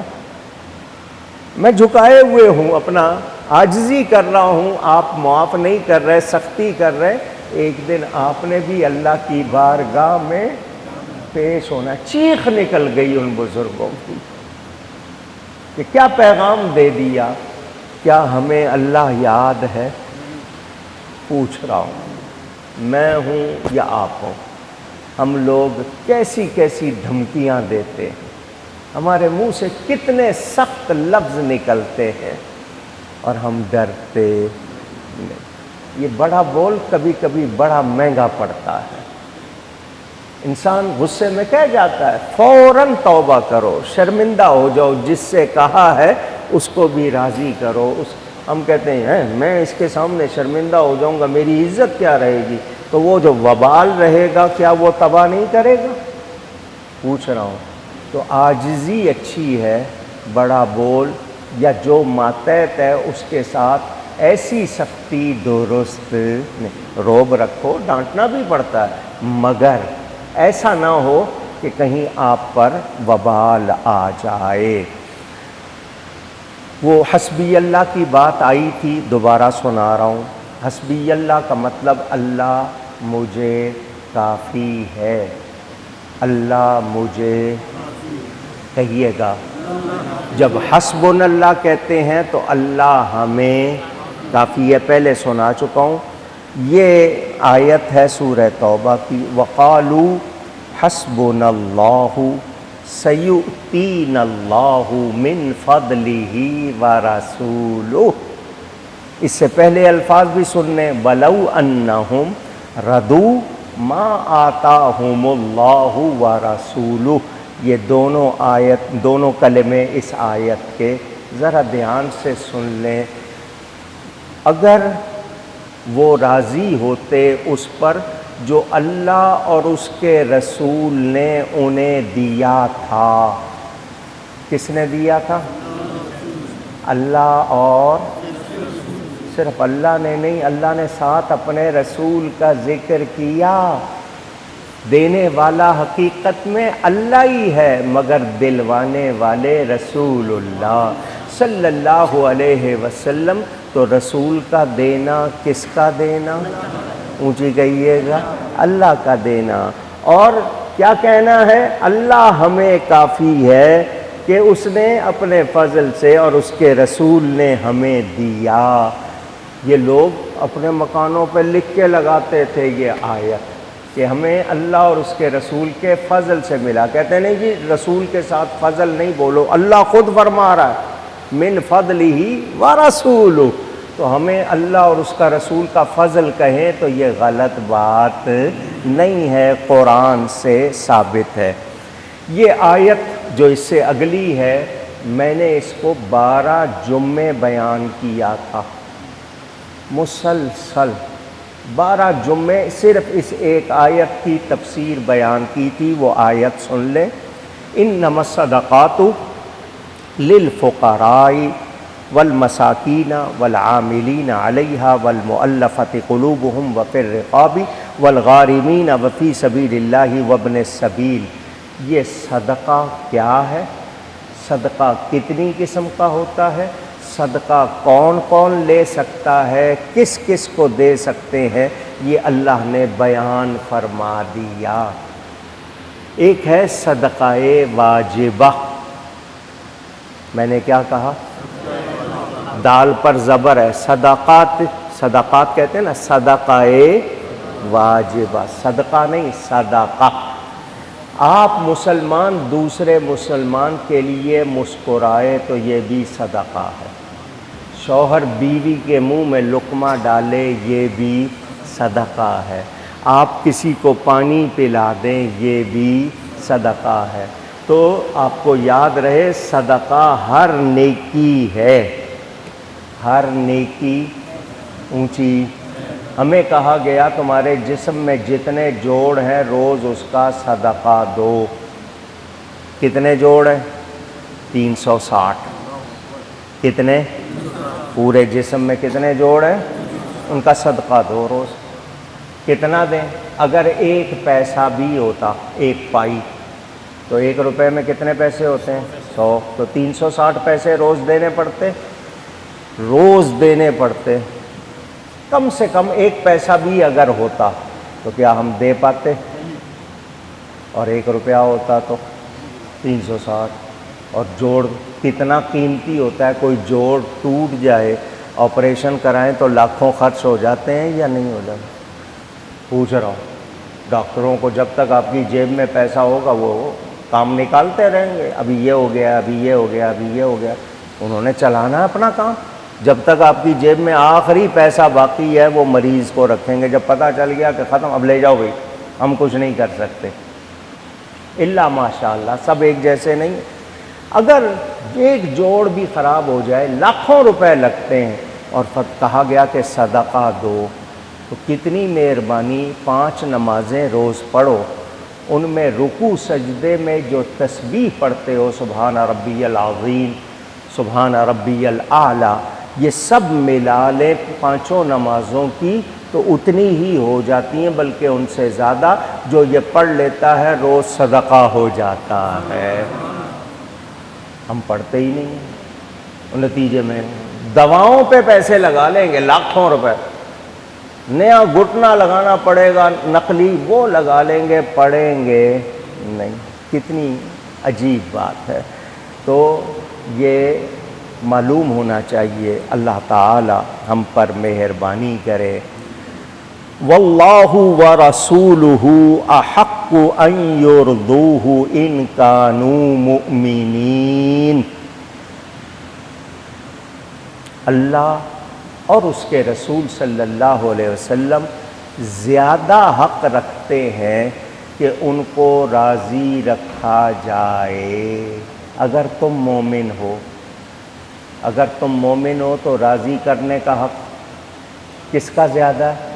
میں جھکائے ہوئے ہوں، اپنا عاجزی کر رہا ہوں، آپ معاف نہیں کر رہے، سختی کر رہے، ایک دن آپ نے بھی اللہ کی بارگاہ میں پیش ہونا۔ چیخ نکل گئی ان بزرگوں کی کہ کیا پیغام دے دیا، کیا ہمیں اللہ یاد ہے؟ پوچھ رہا ہوں میں ہوں یا آپ ہوں، ہم لوگ کیسی کیسی دھمکیاں دیتے ہیں، ہمارے منہ سے کتنے سخت لفظ نکلتے ہیں، اور ہم ڈرتے نہیں۔ یہ بڑا بول کبھی کبھی بڑا مہنگا پڑتا ہے. انسان غصے میں کہہ جاتا ہے، فوراً توبہ کرو، شرمندہ ہو جاؤ، جس سے کہا ہے اس کو بھی راضی کرو. ہم کہتے ہیں میں اس کے سامنے شرمندہ ہو جاؤں گا، میری عزت کیا رہے گی؟ تو وہ جو وبال رہے گا کیا وہ تباہ نہیں کرے گا؟ پوچھ رہا ہوں. تو عاجزی اچھی ہے، بڑا بول یا جو ماتحت ہے اس کے ساتھ ایسی سختی درست نہیں. روب رکھو، ڈانٹنا بھی پڑتا ہے، مگر ایسا نہ ہو کہ کہیں آپ پر وبال آ جائے. وہ حسبی اللہ کی بات آئی تھی، دوبارہ سنا رہا ہوں. حسبی اللہ کا مطلب اللہ مجھے کافی ہے. اللہ مجھے، کہیے گا. جب حسبنا اللہ کہتے ہیں تو اللہ ہمیں کافی ہے. پہلے سنا چکا ہوں. یہ آیت ہے سورہ توبہ کی. وقالوا حسبنا اللہ سیؤتینا اللہ من فضلہ ورسولہ. اس سے پہلے الفاظ بھی سننے، ولو انہم ردوا ما آتاہم اللہ ورسولہ. یہ دونوں کلمے اس آیت کے ذرا دھیان سے سن لیں. اگر وہ راضی ہوتے اس پر جو اللہ اور اس کے رسول نے انہیں دیا تھا. کس نے دیا تھا؟ اللہ. اور صرف اللہ نے نہیں، اللہ نے ساتھ اپنے رسول کا ذکر کیا. دینے والا حقیقت میں اللہ ہی ہے، مگر دلوانے والے رسول اللہ صلی اللہ علیہ وسلم. تو رسول کا دینا کس کا دینا؟ اونچی کہیے گا، اللہ کا دینا. اور کیا کہنا ہے؟ اللہ ہمیں کافی ہے کہ اس نے اپنے فضل سے اور اس کے رسول نے ہمیں دیا. یہ لوگ اپنے مکانوں پہ لکھ کے لگاتے تھے یہ آیت کہ ہمیں اللہ اور اس کے رسول کے فضل سے ملا. کہتے نہیں جی رسول کے ساتھ فضل نہیں بولو، اللہ خود فرما رہا ہے من فضلہ ورسولہ. تو ہمیں اللہ اور اس کا رسول کا فضل کہیں تو یہ غلط بات نہیں ہے، قرآن سے ثابت ہے. یہ آیت جو اس سے اگلی ہے، میں نے اس کو 12 جمعے بیان کیا تھا، مسلسل 12 جمعے صرف اس ایک آیت کی تفسیر بیان کی تھی. وہ آیت سن لیں. انما الصدقات للفقراء والمساکین والعاملین علیہا والمؤلفۃ قلوبہم وفی الرقاب والغارمین وفی سبیل اللہ وابن السبیل. یہ صدقہ کیا ہے؟ صدقہ کتنی قسم کا ہوتا ہے؟ صدقہ کون کون لے سکتا ہے؟ کس کس کو دے سکتے ہیں؟ یہ اللہ نے بیان فرما دیا. ایک ہے صدقہ واجبہ. میں نے کیا کہا؟ دال پر زبر ہے. صدقات، صدقات کہتے ہیں نا، صدقہ واجبہ، صدقہ نہیں صدقہ. آپ مسلمان دوسرے مسلمان کے لیے مسکرائے تو یہ بھی صدقہ ہے. شوہر بیوی کے منہ میں لقمہ ڈالے یہ بھی صدقہ ہے. آپ کسی کو پانی پلا دیں یہ بھی صدقہ ہے. تو آپ کو یاد رہے صدقہ ہر نیکی ہے، ہر نیکی. اونچی. ہمیں کہا گیا تمہارے جسم میں جتنے جوڑ ہیں روز اس کا صدقہ دو. کتنے جوڑ ہیں؟ 360. کتنے؟ پورے جسم میں کتنے جوڑ ہیں؟ ان کا صدقہ دو روز. کتنا دیں؟ اگر 1 پیسہ بھی ہوتا، 1 پائی، تو 1 روپے میں کتنے پیسے ہوتے ہیں؟ 100. تو 360 پیسے روز دینے پڑتے، روز دینے پڑتے. کم سے کم 1 پیسہ بھی اگر ہوتا تو کیا ہم دے پاتے؟ اور 1 روپیہ ہوتا تو 360. اور جوڑ کتنا قیمتی ہوتا ہے. کوئی جوڑ ٹوٹ جائے، آپریشن کرائیں تو لاکھوں خرچ ہو جاتے ہیں یا نہیں ہو جاتے؟ پوچھ رہا ہوں. ڈاکٹروں کو جب تک آپ کی جیب میں پیسہ ہوگا وہ کام نکالتے رہیں گے. ابھی یہ ہو گیا، ابھی یہ ہو گیا، ابھی یہ ہو گیا. انہوں نے چلانا ہے اپنا کام. جب تک آپ کی جیب میں آخری پیسہ باقی ہے وہ مریض کو رکھیں گے، جب پتہ چل گیا کہ ختم اب لے جاؤ بھائی، ہم کچھ نہیں کر سکتے، الا ماشاء اللہ، سب ایک جیسے نہیں۔ اگر ایک جوڑ بھی خراب ہو جائے لاکھوں روپے لگتے ہیں، اور کہا گیا کہ صدقہ دو، تو کتنی مہربانی، 5 نمازیں روز پڑھو، ان میں رکوع سجدے میں جو تسبیح پڑھتے ہو، سبحان ربی العظیم، سبحان ربی الاعلیٰ، یہ سب ملا لیں 5 نمازوں کی تو اتنی ہی ہو جاتی ہیں، بلکہ ان سے زیادہ۔ جو یہ پڑھ لیتا ہے روز صدقہ ہو جاتا ہے۔ ہم پڑھتے ہی نہیں ہیں، نتیجے میں دواؤں پہ پیسے لگا لیں گے لاکھوں روپے، نیا گھٹنا لگانا پڑے گا نقلی، وہ لگا لیں گے، پڑھیں گے نہیں۔ کتنی عجیب بات ہے۔ تو یہ معلوم ہونا چاہیے، اللہ تعالی ہم پر مہربانی کرے۔ واللہ ورسولہ احق ان یرضوہ ان کانوا مؤمنین۔ اللہ اور اس کے رسول صلی اللہ علیہ وسلم زیادہ حق رکھتے ہیں کہ ان کو راضی رکھا جائے۔ اگر تم مومن ہو، اگر تم مومن ہو تو راضی کرنے کا حق کس کا زیادہ ہے؟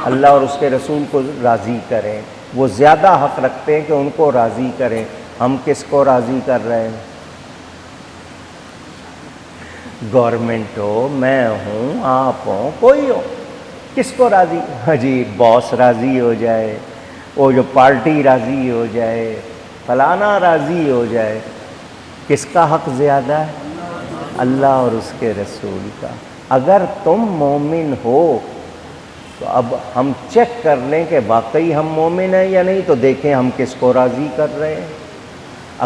اللہ اور اس کے رسول کو راضی کریں، وہ زیادہ حق رکھتے ہیں کہ ان کو راضی کریں۔ ہم کس کو راضی کر رہے ہیں؟ گورنمنٹ ہو، میں ہوں، آپ ہوں، کوئی ہو، کس کو راضی؟ ہاں جی، باس راضی ہو جائے، وہ جو پارٹی راضی ہو جائے، فلانا راضی ہو جائے، کس کا حق زیادہ ہے؟ اللہ اور اس کے رسول کا۔ اگر تم مومن ہو تو اب ہم چیک کر لیں کہ واقعی ہم مومن ہیں یا نہیں، تو دیکھیں ہم کس کو راضی کر رہے ہیں۔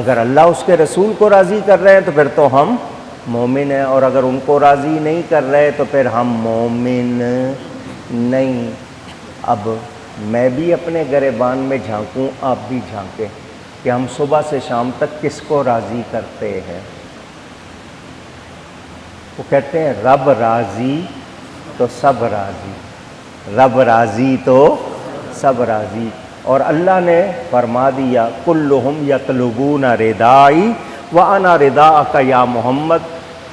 اگر اللہ اس کے رسول کو راضی کر رہے ہیں تو پھر تو ہم مومن ہیں، اور اگر ان کو راضی نہیں کر رہے تو پھر ہم مومن نہیں۔ اب میں بھی اپنے گریبان میں جھانکوں، آپ بھی جھانکیں کہ ہم صبح سے شام تک کس کو راضی کرتے ہیں۔ وہ کہتے ہیں رب راضی تو سب راضی، رب راضی تو سب راضی۔ اور اللہ نے فرما دیا کلہم یطلبون ردائی وانا رداک یا محمد۔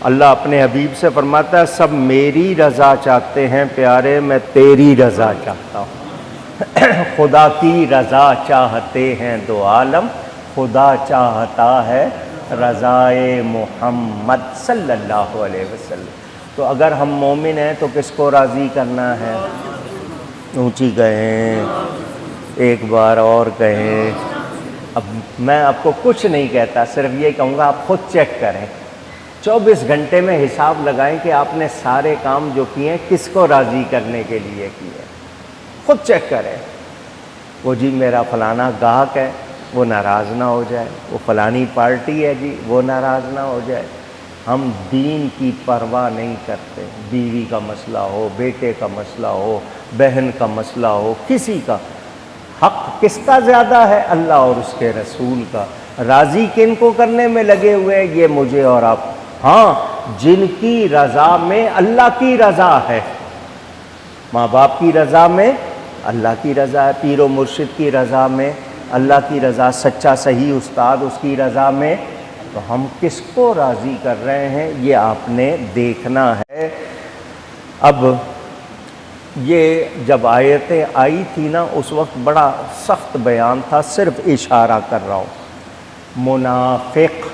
اللہ اپنے حبیب سے فرماتا ہے سب میری رضا چاہتے ہیں پیارے، میں تیری رضا چاہتا ہوں۔ خدا کی رضا چاہتے ہیں دو عالم، خدا چاہتا ہے رضائے محمد صلی اللہ علیہ وسلم۔ تو اگر ہم مومن ہیں تو کس کو راضی کرنا ہے؟ اونچی کہیں، ایک بار اور کہیں۔ اب میں آپ کو کچھ نہیں کہتا، صرف یہ کہوں گا آپ خود چیک کریں، 24 گھنٹے میں حساب لگائیں کہ آپ نے سارے کام جو کیے ہیں کس کو راضی کرنے کے لیے کیے، خود چیک کریں۔ وہ جی میرا فلانا گاہک ہے، وہ ناراض نہ ہو جائے، وہ فلانی پارٹی ہے جی، وہ ناراض نہ ہو جائے۔ ہم دین کی پرواہ نہیں کرتے، بیوی کا مسئلہ ہو، بیٹے کا مسئلہ ہو، بہن کا مسئلہ ہو، کسی کا حق کس کا زیادہ ہے؟ اللہ اور اس کے رسول کا۔ راضی کن کو کرنے میں لگے ہوئے ہیں؟ یہ مجھے اور آپ، ہاں جن کی رضا میں اللہ کی رضا ہے، ماں باپ کی رضا میں اللہ کی رضا ہے، پیر و مرشد کی رضا میں اللہ کی رضا، سچا صحیح استاد اس کی رضا میں، تو ہم کس کو راضی کر رہے ہیں یہ آپ نے دیکھنا ہے۔ اب یہ جب آیتیں آئی تھی نا اس وقت بڑا سخت بیان تھا، صرف اشارہ کر رہا ہوں۔ منافق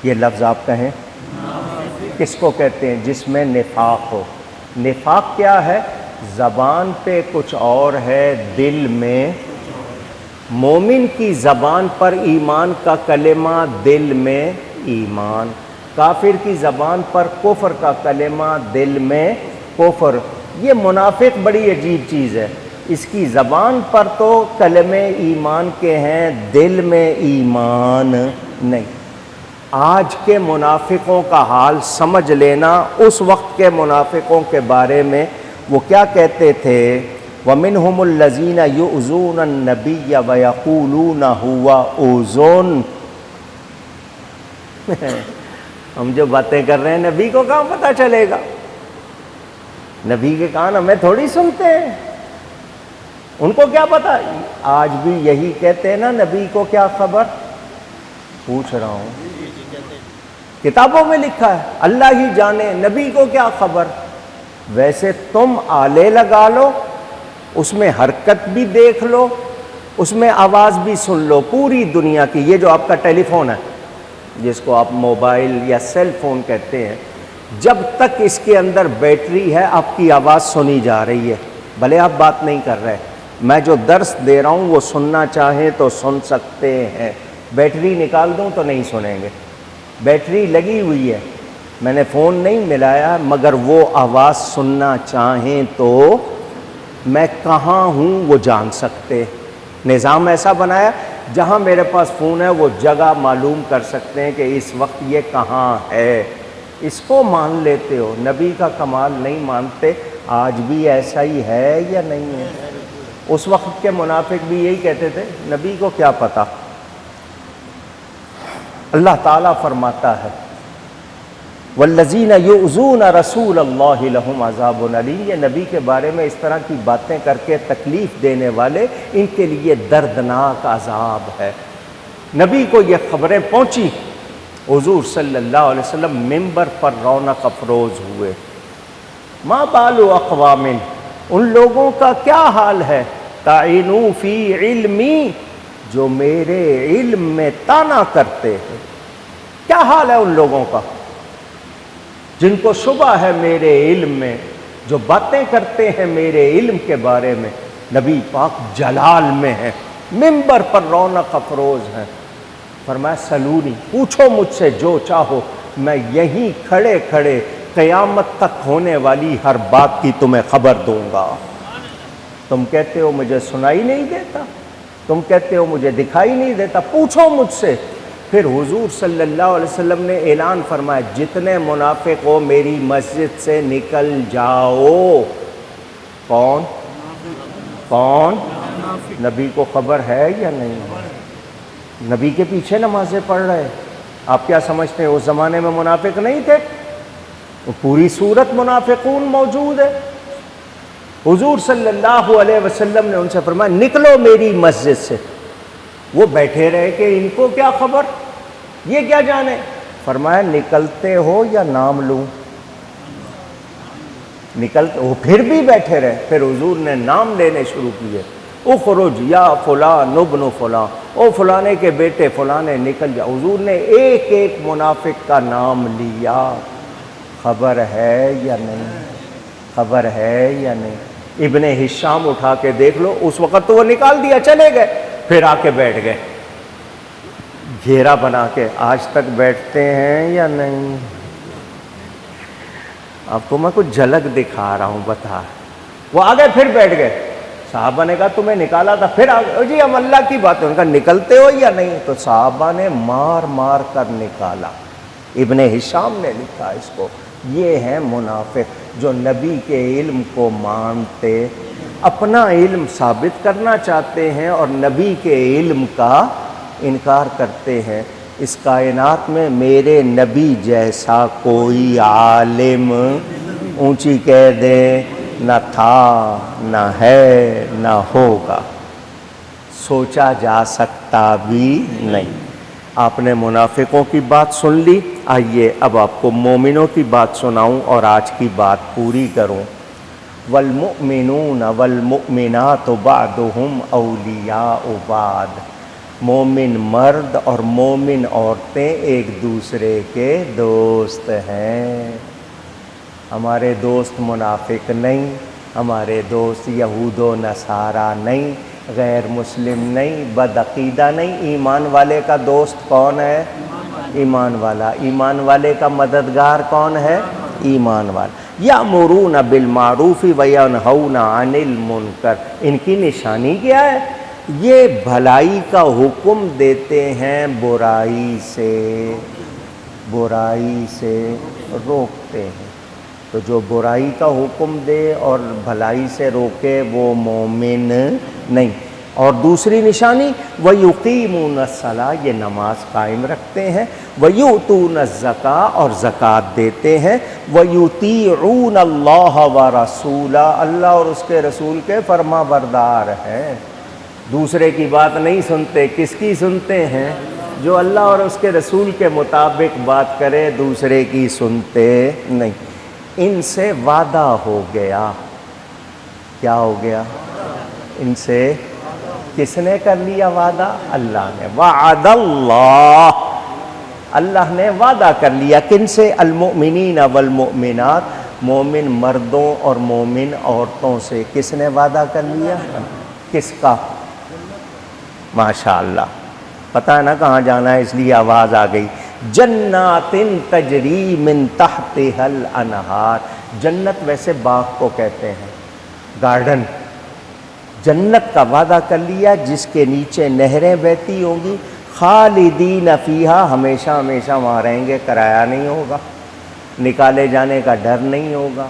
یہ لفظ آپ کہیں کس کو کہتے ہیں؟ جس میں نفاق ہو۔ نفاق کیا ہے؟ زبان پہ کچھ اور ہے، دل میں۔ مومن کی زبان پر ایمان کا کلمہ، دل میں ایمان۔ کافر کی زبان پر کفر کا کلمہ، دل میں کفر۔ یہ منافق بڑی عجیب چیز ہے، اس کی زبان پر تو کلمے ایمان کے ہیں، دل میں ایمان نہیں۔ آج کے منافقوں کا حال سمجھ لینا، اس وقت کے منافقوں کے بارے میں وہ کیا کہتے تھے؟ وَمِنْهُمُ الَّذِينَ يُؤْذُونَ النَّبِيَّ وَيَقُولُونَ هُوَ أُذُنٌ۔ ہم جو باتیں کر رہے ہیں نبی کو کہاں پتہ چلے گا؟ نبی کے کان ہمیں تھوڑی سنتے ہیں، ان کو کیا پتا؟ آج بھی یہی کہتے ہیں نا، نبی کو کیا خبر؟ پوچھ رہا ہوں، کتابوں میں لکھا ہے اللہ ہی جانے، نبی کو کیا خبر؟ ویسے تم آلے لگا لو، اس میں حرکت بھی دیکھ لو، اس میں آواز بھی سن لو، پوری دنیا کی۔ یہ جو آپ کا ٹیلی فون ہے، جس کو آپ موبائل یا سیل فون کہتے ہیں، جب تک اس کے اندر بیٹری ہے آپ کی آواز سنی جا رہی ہے، بھلے آپ بات نہیں کر رہے۔ میں جو درس دے رہا ہوں وہ سننا چاہیں تو سن سکتے ہیں، بیٹری نکال دوں تو نہیں سنیں گے، بیٹری لگی ہوئی ہے، میں نے فون نہیں ملایا، مگر وہ آواز سننا چاہیں تو میں کہاں ہوں وہ جان سکتے۔ نظام ایسا بنایا جہاں میرے پاس فون ہے وہ جگہ معلوم کر سکتے ہیں کہ اس وقت یہ کہاں ہے۔ اس کو مان لیتے ہو، نبی کا کمال نہیں مانتے۔ آج بھی ایسا ہی ہے یا نہیں ہے؟ اس وقت کے منافق بھی یہی کہتے تھے، نبی کو کیا پتا۔ اللہ تعالیٰ فرماتا ہے والذین یؤذون رسول اللہ لہم عذاب علیم، یہ نبی کے بارے میں اس طرح کی باتیں کر کے تکلیف دینے والے، ان کے لیے دردناک عذاب ہے۔ نبی کو یہ خبریں پہنچی، حضور صلی اللہ علیہ وسلم ممبر پر رونق افروز ہوئے۔ ما بال اقوام، ان لوگوں کا کیا حال ہے، طعنوا فی علمی، جو میرے علم میں طعنا کرتے ہیں۔ کیا حال ہے ان لوگوں کا جن کو شبہ ہے میرے علم میں، جو باتیں کرتے ہیں میرے علم کے بارے میں۔ نبی پاک جلال میں ہیں، ممبر پر رونق افروز ہیں۔ فرمایا سلونی، پوچھو مجھ سے جو چاہو، میں یہیں کھڑے کھڑے قیامت تک ہونے والی ہر بات کی تمہیں خبر دوں گا۔ تم کہتے ہو مجھے سنائی نہیں دیتا، تم کہتے ہو مجھے دکھائی نہیں دیتا، پوچھو مجھ سے۔ پھر حضور صلی اللہ علیہ وسلم نے اعلان فرمایا جتنے منافق ہو میری مسجد سے نکل جاؤ۔ کون کون؟ نبی کو خبر ہے یا نہیں ہے؟ نبی کے پیچھے نمازیں پڑھ رہے۔ آپ کیا سمجھتے ہیں اس زمانے میں منافق نہیں تھے؟ وہ پوری صورت منافقون موجود ہے۔ حضور صلی اللہ علیہ وسلم نے ان سے فرمایا نکلو میری مسجد سے۔ وہ بیٹھے رہے کہ ان کو کیا خبر، یہ کیا جانے۔ فرمایا نکلتے ہو یا نام لوں؟ نکلتے ہو، پھر بھی بیٹھے رہے۔ پھر حضور نے نام لینے شروع کیے، اخرج یا فلان ابن فلان، او فلانے کے بیٹے فلانے نکل جا۔ حضور نے ایک ایک منافق کا نام لیا۔ خبر ہے یا نہیں؟ خبر ہے یا نہیں؟ ابن ہشام اٹھا کے دیکھ لو، اس وقت تو وہ نکال دیا چلے گئے، پھر آ کے بیٹھ گئے گھیرا بنا کے۔ آج تک بیٹھتے ہیں یا نہیں؟ آپ کو میں کچھ جھلک دکھا رہا ہوں، بتا۔ وہ آگے پھر بیٹھ گئے۔ صحابہ نے کہا تمہیں نکالا تھا، پھر جی ہم اللہ کی بات ہے، ان کا نکلتے ہو یا نہیں؟ تو صحابہ نے مار مار کر نکالا۔ ابن ہشام نے لکھا اس کو، یہ ہیں منافق جو نبی کے علم کو مانتے، اپنا علم ثابت کرنا چاہتے ہیں اور نبی کے علم کا انکار کرتے ہیں۔ اس کائنات میں میرے نبی جیسا کوئی عالم اونچی کہہ دے نہ تھا، نہ ہے، نہ ہوگا، سوچا جا سکتا بھی نہیں۔ آپ نے منافقوں کی بات سن لی، آئیے اب آپ کو مومنوں کی بات سناؤں اور آج کی بات پوری کروں۔ والمؤمنون والمؤمنات بعضهم اولیاء بعض، مومن مرد اور مومن عورتیں ایک دوسرے کے دوست ہیں۔ ہمارے دوست منافق نہیں، ہمارے دوست یہود و نصارہ نہیں، غیر مسلم نہیں، بدعقیدہ نہیں۔ ایمان والے کا دوست کون ہے؟ ایمان والا۔ ایمان والے کا مددگار کون ہے؟ ایمان والا۔ یأمرون بالمعروف وینہون عن المنکر، ان کی نشانی کیا ہے؟ یہ بھلائی کا حکم دیتے ہیں، برائی سے روکتے ہیں۔ تو جو برائی کا حکم دے اور بھلائی سے روکے وہ مومن نہیں۔ اور دوسری نشانی وَيُقِيمُونَ الصَّلَاةَ، یہ نماز قائم رکھتے ہیں، وَيُؤْتُونَ الزَّكَاةَ، اور زکوٰۃ دیتے ہیں، وَيُطِيعُونَ اللَّهَ وَرَسُولَهُ، اللہ اور اس کے رسول کے فرما بردار ہیں۔ دوسرے کی بات نہیں سنتے، کس کی سنتے ہیں؟ جو اللہ اور اس کے رسول کے مطابق بات کرے، دوسرے کی سنتے نہیں۔ ان سے وعدہ ہو گیا، کیا ہو گیا؟ ان سے کس نے کر لیا وعدہ؟ اللہ نے۔ وعد اللہ، اللہ نے وعدہ کر لیا، کن سے؟ المؤمنین والمؤمنات، مومن مردوں اور مومن عورتوں سے۔ کس نے وعدہ کر لیا؟ کس کا؟ ماشاءاللہ، پتہ ہے نا کہاں جانا ہے، اس لیے آواز آ گئی۔ جنات تجری من تحتها الانہار، جنت ویسے باغ کو کہتے ہیں، گارڈن۔ جنت کا وعدہ کر لیا جس کے نیچے نہریں بہتی ہوں گی، خالدین فیہا، ہمیشہ ہمیشہ وہاں رہیں گے، کرایہ نہیں ہوگا، نکالے جانے کا ڈر نہیں ہوگا،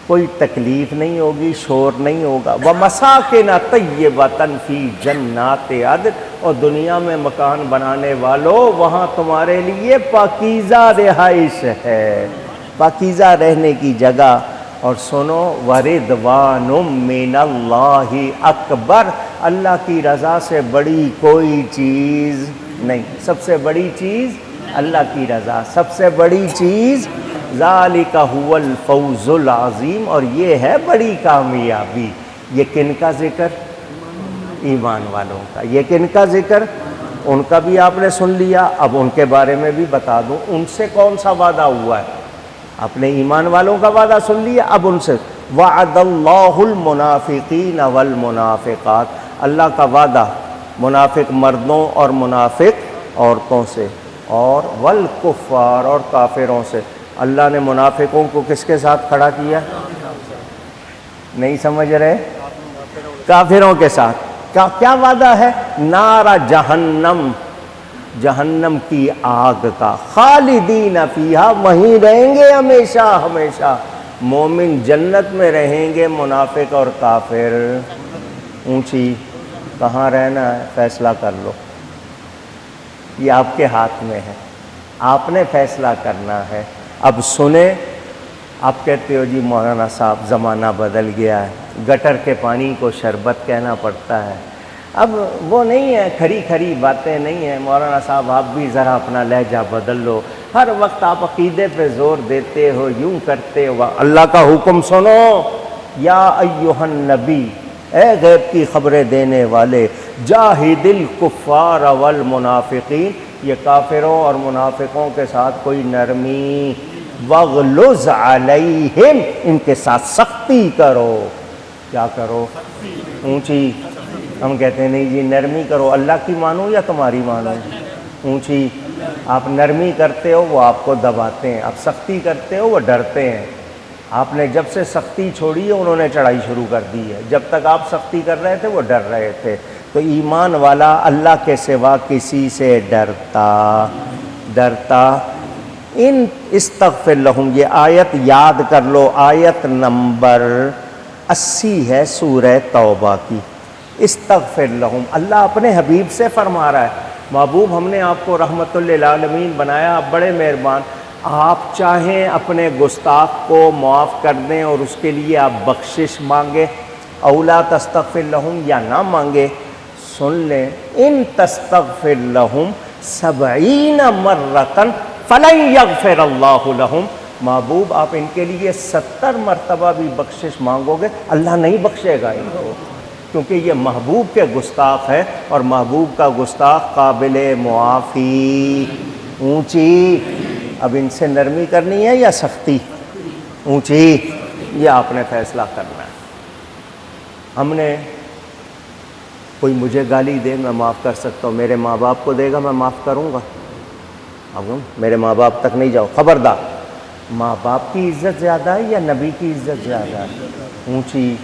کوئی تکلیف نہیں ہوگی، شور نہیں ہوگا۔ وَمَسَاكِنَ طَيِّبَةً فِي جَنَّاتِ عَدْنٍ، اور دنیا میں مکان بنانے والوں، وہاں تمہارے لیے پاکیزہ رہائش ہے، پاکیزہ رہنے کی جگہ۔ اور سنو، وَرِضْوَانٌ مِّنَ اللَّهِ اکبر، اللہ کی رضا سے بڑی کوئی چیز نہیں۔ سب سے بڑی چیز اللہ کی رضا، سب سے بڑی چیز ذَلِكَ هُوَ الْفَوْزُ الْعَظِيمُ، اور یہ ہے بڑی کامیابی۔ یہ کن کا ذکر؟ ایمان والوں کا۔ یہ کن کا ذکر؟ ان کا بھی آپ نے سن لیا، اب ان کے بارے میں بھی بتا دوں، ان سے کون سا وعدہ ہوا ہے؟ آپ نے ایمان والوں کا وعدہ سن لیا، اب ان سے وعد اللہ المنافقین والمنافقات، اللہ کا وعدہ منافق مردوں اور منافق عورتوں سے، اور والکفار، اور کافروں سے۔ اللہ نے منافقوں کو کس کے ساتھ کھڑا کیا؟ نہیں سمجھ رہے؟ کافروں کے ساتھ۔ کیا وعدہ ہے؟ نار جہنم، جہنم کی آگ کا، خالدین فیہا، وہیں رہیں گے ہمیشہ ہمیشہ۔ مومن جنت میں رہیں گے، منافق اور کافر اونچی۔ کہاں رہنا ہے فیصلہ کر لو، یہ آپ کے ہاتھ میں ہے، آپ نے فیصلہ کرنا ہے۔ اب سنیں، آپ کہتے ہو جی مولانا صاحب زمانہ بدل گیا ہے، گٹر کے پانی کو شربت کہنا پڑتا ہے۔ اب وہ نہیں ہے، کھری کھری باتیں نہیں ہیں مولانا صاحب، آپ بھی ذرا اپنا لہجہ بدل لو، ہر وقت آپ عقیدے پہ زور دیتے ہو، یوں کرتے ہو۔ اللہ کا حکم سنو، یا ایہا النبی، اے غیب کی خبریں دینے والے، جاہد الکفار والمنافقین، یہ کافروں اور منافقوں کے ساتھ کوئی نرمی، وغلظ علیہم، ان کے ساتھ سختی کرو۔ کیا کرو؟ اونچی۔ ہم کہتے ہیں نہیں جی نرمی کرو، اللہ کی مانو یا تمہاری مانو؟ اونچی۔ آپ نرمی کرتے ہو وہ آپ کو دباتے ہیں، آپ سختی کرتے ہو وہ ڈرتے ہیں۔ آپ نے جب سے سختی چھوڑی ہے انہوں نے چڑھائی شروع کر دی ہے، جب تک آپ سختی کر رہے تھے وہ ڈر رہے تھے۔ تو ایمان والا اللہ کے سوا کسی سے ڈرتا ان استغفر لہم، یہ آیت یاد کر لو، آیت نمبر 80 ہے سورہ توبہ کی۔ استغفر لہم، اللہ اپنے حبیب سے فرما رہا ہے، محبوب ہم نے آپ کو رحمت للعالمین بنایا، آپ بڑے مہربان، آپ چاہیں اپنے گستاخ کو معاف کر دیں اور اس کے لیے آپ بخشش مانگے، اولا تستغفر لہم، یا نہ مانگے۔ سن لیں، ان تستغفر لہم 70 مرتن فلن یغفر اللہ لہم، محبوب آپ ان کے لیے 70 مرتبہ بھی بخشش مانگو گے اللہ نہیں بخشے گا ان کو، کیونکہ یہ محبوب کے گستاخ ہے، اور محبوب کا گستاخ قابل معافی۔ اونچی۔ اب ان سے نرمی کرنی ہے یا سختی؟ اونچی۔ یہ آپ نے فیصلہ کرنا ہے۔ ہم نے، کوئی مجھے گالی دے میں معاف کر سکتا ہوں، میرے ماں باپ کو دے گا میں معاف کروں گا؟ اب میرے ماں باپ تک نہیں جاؤ، خبردار۔ ماں باپ کی عزت زیادہ ہے یا نبی کی عزت زیادہ ہے؟ اونچی۔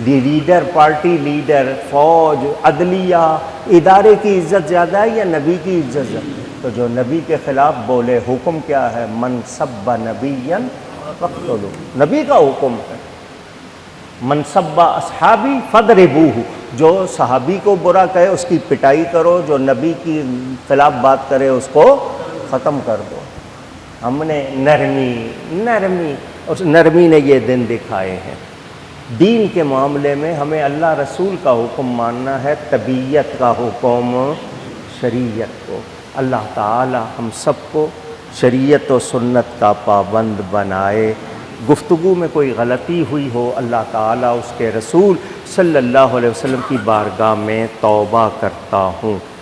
لیڈر، پارٹی لیڈر، فوج، عدلیہ، ادارے کی عزت زیادہ ہے یا نبی کی عزت زیادہ؟ تو جو نبی کے خلاف بولے، حکم کیا ہے؟ من سب نبیا فاقتلوہ، نبی کا حکم ہے۔ من سب اصحابی فضربوہ، جو صحابی کو برا کہے اس کی پٹائی کرو، جو نبی کی خلاف بات کرے اس کو ختم کر دو۔ ہم نے نرمی اس نرمی نے یہ دن دکھائے ہیں۔ دین کے معاملے میں ہمیں اللہ رسول کا حکم ماننا ہے، طبیعت کا حکم شریعت کو۔ اللہ تعالی ہم سب کو شریعت و سنت کا پابند بنائے۔ گفتگو میں کوئی غلطی ہوئی ہو، اللہ تعالی اس کے رسول صلی اللہ علیہ وسلم کی بارگاہ میں توبہ کرتا ہوں۔